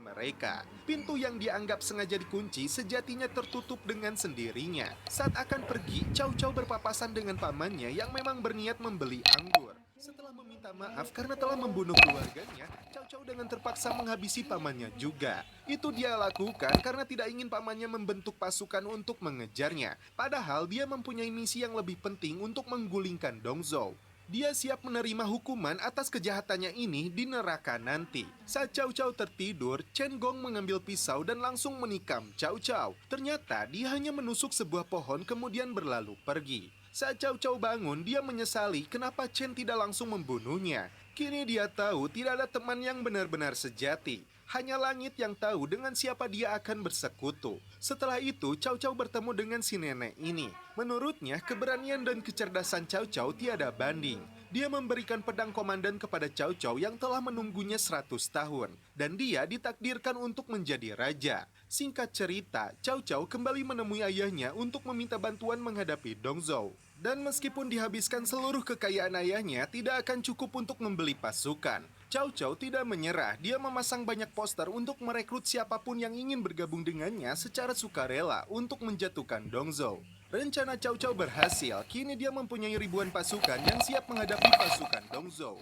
mereka. Pintu yang dianggap sengaja dikunci sejatinya tertutup dengan sendirinya. Saat akan pergi, Cao Cao berpapasan dengan pamannya yang memang berniat membeli anggur. Setelah meminta maaf karena telah membunuh keluarganya, Cao Cao dengan terpaksa menghabisi pamannya juga. Itu dia lakukan karena tidak ingin pamannya membentuk pasukan untuk mengejarnya. Padahal dia mempunyai misi yang lebih penting untuk menggulingkan Dong Zhou. Dia siap menerima hukuman atas kejahatannya ini di neraka nanti. Saat Cao Cao tertidur, Chen Gong mengambil pisau dan langsung menikam Cao Cao. Ternyata dia hanya menusuk sebuah pohon kemudian berlalu pergi. Saat Cao Cao bangun, dia menyesali kenapa Chen tidak langsung membunuhnya. Kini dia tahu tidak ada teman yang benar-benar sejati. Hanya langit yang tahu dengan siapa dia akan bersekutu. Setelah itu, Cao Cao bertemu dengan si nenek ini. Menurutnya, keberanian dan kecerdasan Cao Cao tiada banding. Dia memberikan pedang komandan kepada Cao Cao yang telah menunggunya 100 tahun. Dan dia ditakdirkan untuk menjadi raja. Singkat cerita, Cao Cao kembali menemui ayahnya untuk meminta bantuan menghadapi Dong Zhou. Dan meskipun dihabiskan seluruh kekayaan ayahnya, tidak akan cukup untuk membeli pasukan. Cao Cao tidak menyerah, dia memasang banyak poster untuk merekrut siapapun yang ingin bergabung dengannya secara sukarela untuk menjatuhkan Dong Zhou. Rencana Cao Cao berhasil, kini dia mempunyai ribuan pasukan yang siap menghadapi pasukan Dong Zhou.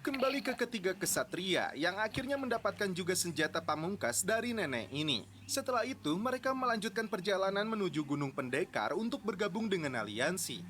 Kembali ke ketiga kesatria yang akhirnya mendapatkan juga senjata pamungkas dari nenek ini. Setelah itu, mereka melanjutkan perjalanan menuju Gunung Pendekar untuk bergabung dengan aliansi.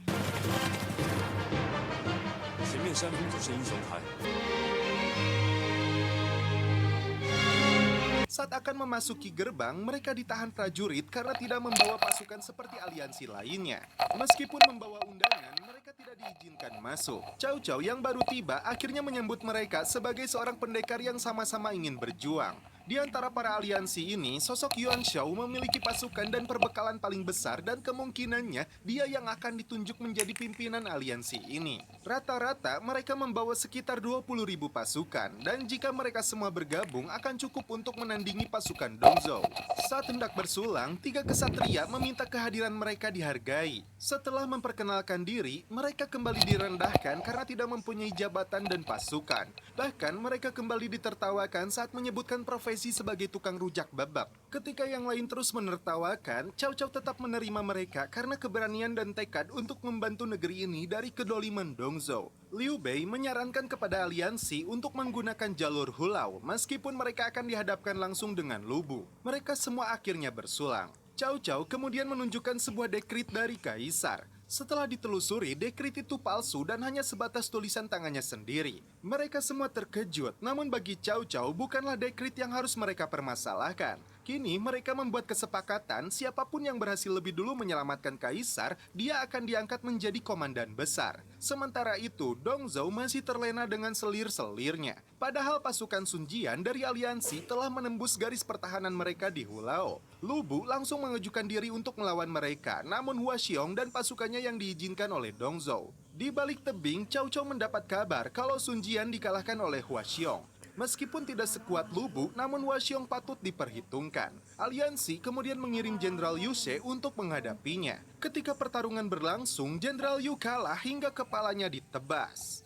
Saat akan memasuki gerbang, mereka ditahan prajurit karena tidak membawa pasukan seperti aliansi lainnya. Meskipun membawa undangan, mereka tidak diizinkan masuk. Cao Cao yang baru tiba akhirnya menyambut mereka sebagai seorang pendekar yang sama-sama ingin berjuang. Di antara para aliansi ini, sosok Yuan Shao memiliki pasukan dan perbekalan paling besar dan kemungkinannya dia yang akan ditunjuk menjadi pimpinan aliansi ini. Rata-rata mereka membawa sekitar 20.000 pasukan dan jika mereka semua bergabung akan cukup untuk menandingi pasukan Dong Zhou. Saat hendak bersulang, tiga kesatria meminta kehadiran mereka dihargai. Setelah memperkenalkan diri, mereka kembali direndahkan karena tidak mempunyai jabatan dan pasukan. Bahkan mereka kembali ditertawakan saat menyebutkan profesi sebagai tukang rujak babak. Ketika yang lain terus menertawakan, Cao Cao tetap menerima mereka karena keberanian dan tekad untuk membantu negeri ini dari kedoliman Dong Zhou. Liu Bei menyarankan kepada aliansi untuk menggunakan jalur Hulau meskipun mereka akan dihadapkan langsung dengan Lu Bu. Mereka semua akhirnya bersulang. Cao Cao kemudian menunjukkan sebuah dekrit dari kaisar. Setelah ditelusuri, dekrit itu palsu dan hanya sebatas tulisan tangannya sendiri. Mereka semua terkejut, namun bagi Cao Cao bukanlah dekrit yang harus mereka permasalahkan. Kini mereka membuat kesepakatan siapapun yang berhasil lebih dulu menyelamatkan kaisar, dia akan diangkat menjadi komandan besar. Sementara itu, Dong Zhou masih terlena dengan selir-selirnya. Padahal pasukan Sun Jian dari aliansi telah menembus garis pertahanan mereka di Hulao. Lu Bu langsung mengajukan diri untuk melawan mereka, namun Hua Xiong dan pasukannya yang diizinkan oleh Dong Zhou. Di balik tebing, Cao Cao mendapat kabar kalau Sun Jian dikalahkan oleh Hua Xiong. Meskipun tidak sekuat Lu Bu, namun Hua Xiong patut diperhitungkan. Aliansi kemudian mengirim Jenderal Yu She untuk menghadapinya. Ketika pertarungan berlangsung, Jenderal Yu kalah hingga kepalanya ditebas.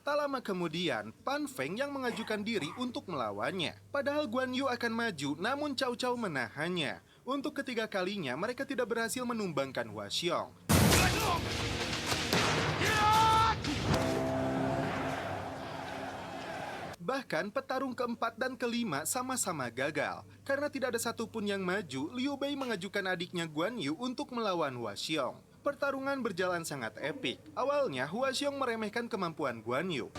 Tak lama kemudian, Pan Feng yang mengajukan diri untuk melawannya. Padahal Guan Yu akan maju, namun Cao Cao menahannya. Untuk ketiga kalinya, mereka tidak berhasil menumbangkan Hua Xiong. Bahkan petarung keempat dan kelima sama-sama gagal. Karena tidak ada satupun yang maju, Liu Bei mengajukan adiknya Guan Yu untuk melawan Hua Xiong. Pertarungan berjalan sangat epik. Awalnya, Hua Xiong meremehkan kemampuan Guan Yu.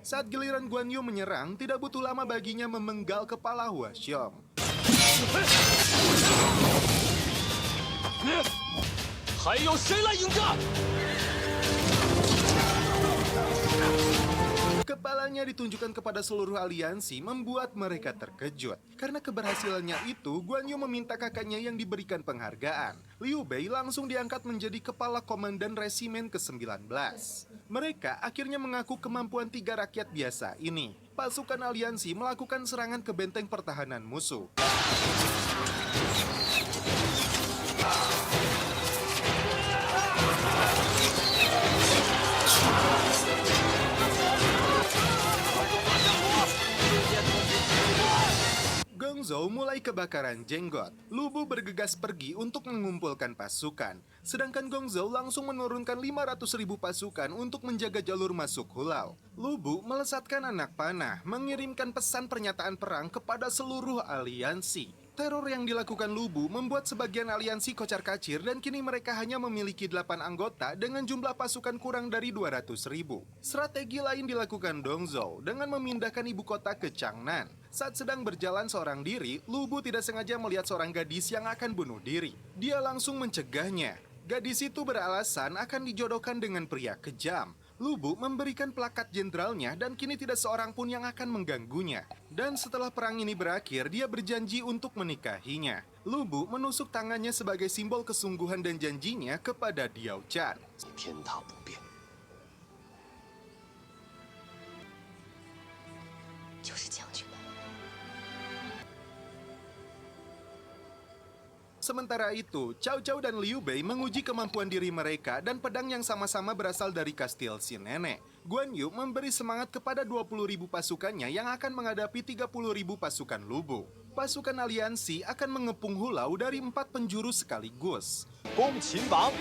Saat giliran Guan Yu menyerang, tidak butuh lama baginya memenggal kepala Hua Xiong. Keberhasilannya ditunjukkan kepada seluruh aliansi membuat mereka terkejut. Karena keberhasilannya itu, Guan Yu meminta kakaknya yang diberikan penghargaan. Liu Bei langsung diangkat menjadi kepala komandan resimen ke-19. Mereka akhirnya mengaku kemampuan 3 rakyat biasa ini. Pasukan aliansi melakukan serangan ke benteng pertahanan musuh. Gongzhou mulai kebakaran jenggot. Lu Bu bergegas pergi untuk mengumpulkan pasukan. Sedangkan Gongzhou langsung menurunkan 500.000 pasukan untuk menjaga jalur masuk Hulau. Lu Bu melesatkan anak panah, mengirimkan pesan pernyataan perang kepada seluruh aliansi. Teror yang dilakukan Lu Bu membuat sebagian aliansi kocar-kacir dan kini mereka hanya memiliki 8 anggota dengan jumlah pasukan kurang dari 200.000. Strategi lain dilakukan Dongzhou dengan memindahkan ibu kota ke Changnan. Saat sedang berjalan seorang diri, Lu Bu tidak sengaja melihat seorang gadis yang akan bunuh diri. Dia langsung mencegahnya. Gadis itu beralasan akan dijodohkan dengan pria kejam. Lu Bu memberikan plakat jenderalnya dan kini tidak seorang pun yang akan mengganggunya. Dan setelah perang ini berakhir, dia berjanji untuk menikahinya. Lu Bu menusuk tangannya sebagai simbol kesungguhan dan janjinya kepada Diao Chan. Sementara itu, Cao Cao dan Liu Bei menguji kemampuan diri mereka dan pedang yang sama-sama berasal dari kastil si nenek. Guan Yu memberi semangat kepada 20.000 pasukannya yang akan menghadapi 30.000 pasukan Lu Bu. Pasukan aliansi akan mengepung Hulau dari 4 penjuru sekaligus. Gong Qin Bang.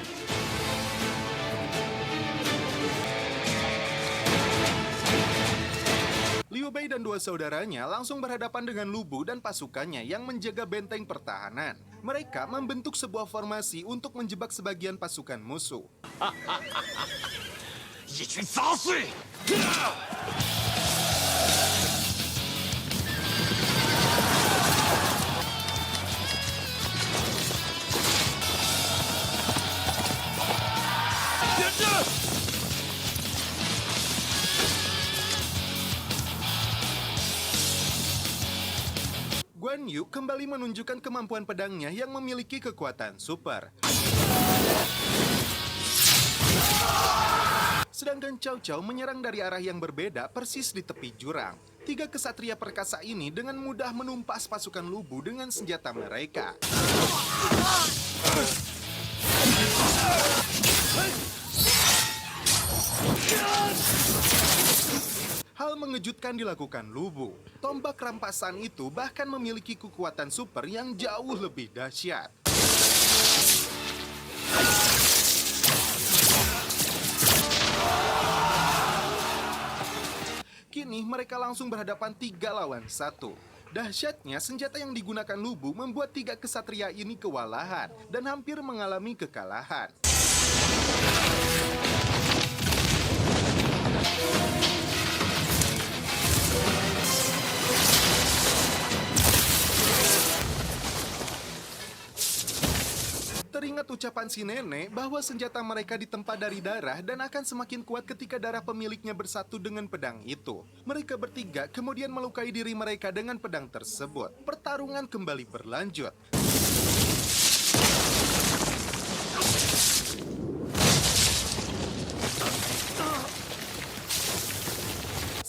Liu Bei dan 2 saudaranya langsung berhadapan dengan Lu Bu dan pasukannya yang menjaga benteng pertahanan. Mereka membentuk sebuah formasi untuk menjebak sebagian pasukan musuh. Guan Yu kembali menunjukkan kemampuan pedangnya yang memiliki kekuatan super. Sedangkan Cao Cao menyerang dari arah yang berbeda persis di tepi jurang. 3 kesatria perkasa ini dengan mudah menumpas pasukan Lu Bu dengan senjata mereka. Hal mengejutkan dilakukan Lu Bu. Tombak rampasan itu bahkan memiliki kekuatan super yang jauh lebih dahsyat. Kini mereka langsung berhadapan 3 lawan 1. Dahsyatnya, senjata yang digunakan Lu Bu membuat 3 kesatria ini kewalahan dan hampir mengalami kekalahan. Teringat ucapan si nenek bahwa senjata mereka ditempa dari darah dan akan semakin kuat ketika darah pemiliknya bersatu dengan pedang itu. Mereka bertiga kemudian melukai diri mereka dengan pedang tersebut. Pertarungan kembali berlanjut.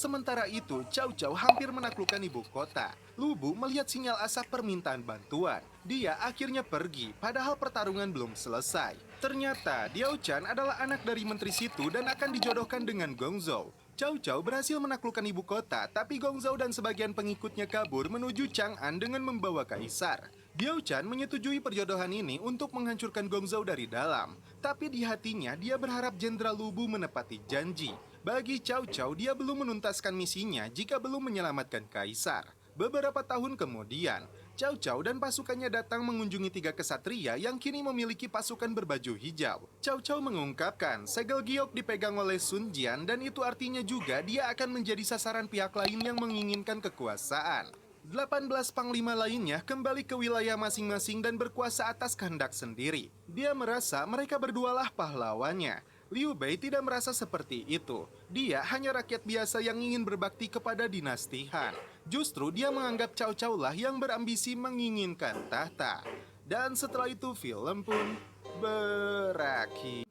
Sementara itu, Cao Cao hampir menaklukkan ibu kota. Lu Bu melihat sinyal asap permintaan bantuan. Dia akhirnya pergi, padahal pertarungan belum selesai. Ternyata, Diao Chan adalah anak dari menteri situ dan akan dijodohkan dengan Gongzhou. Cao Cao berhasil menaklukkan ibu kota, tapi Gongzhou dan sebagian pengikutnya kabur menuju Chang'an dengan membawa kaisar. Diao Chan menyetujui perjodohan ini untuk menghancurkan Gongzhou dari dalam. Tapi di hatinya, dia berharap Jenderal Lu Bu menepati janji. Bagi Cao Cao, dia belum menuntaskan misinya jika belum menyelamatkan kaisar. Beberapa tahun kemudian, Cao Cao dan pasukannya datang mengunjungi 3 kesatria yang kini memiliki pasukan berbaju hijau. Cao Cao mengungkapkan segel giok dipegang oleh Sun Jian dan itu artinya juga dia akan menjadi sasaran pihak lain yang menginginkan kekuasaan. 18 panglima lainnya kembali ke wilayah masing-masing dan berkuasa atas kehendak sendiri. Dia merasa mereka berdualah pahlawannya. Liu Bei tidak merasa seperti itu. Dia hanya rakyat biasa yang ingin berbakti kepada dinasti Han. Justru dia menganggap Cao Cao lah yang berambisi menginginkan tahta. Dan setelah itu film pun berakhir.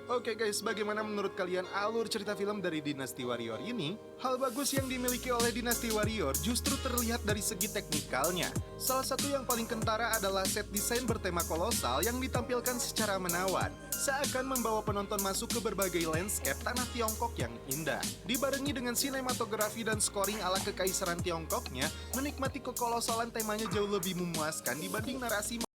Oke guys, bagaimana menurut kalian alur cerita film dari Dynasty Warrior ini? Hal bagus yang dimiliki oleh Dynasty Warrior justru terlihat dari segi teknikalnya. Salah satu yang paling kentara adalah set desain bertema kolosal yang ditampilkan secara menawan, seakan membawa penonton masuk ke berbagai landscape tanah Tiongkok yang indah. Dibarengi dengan sinematografi dan scoring ala kekaisaran Tiongkoknya, menikmati kekolosalan temanya jauh lebih memuaskan dibanding narasi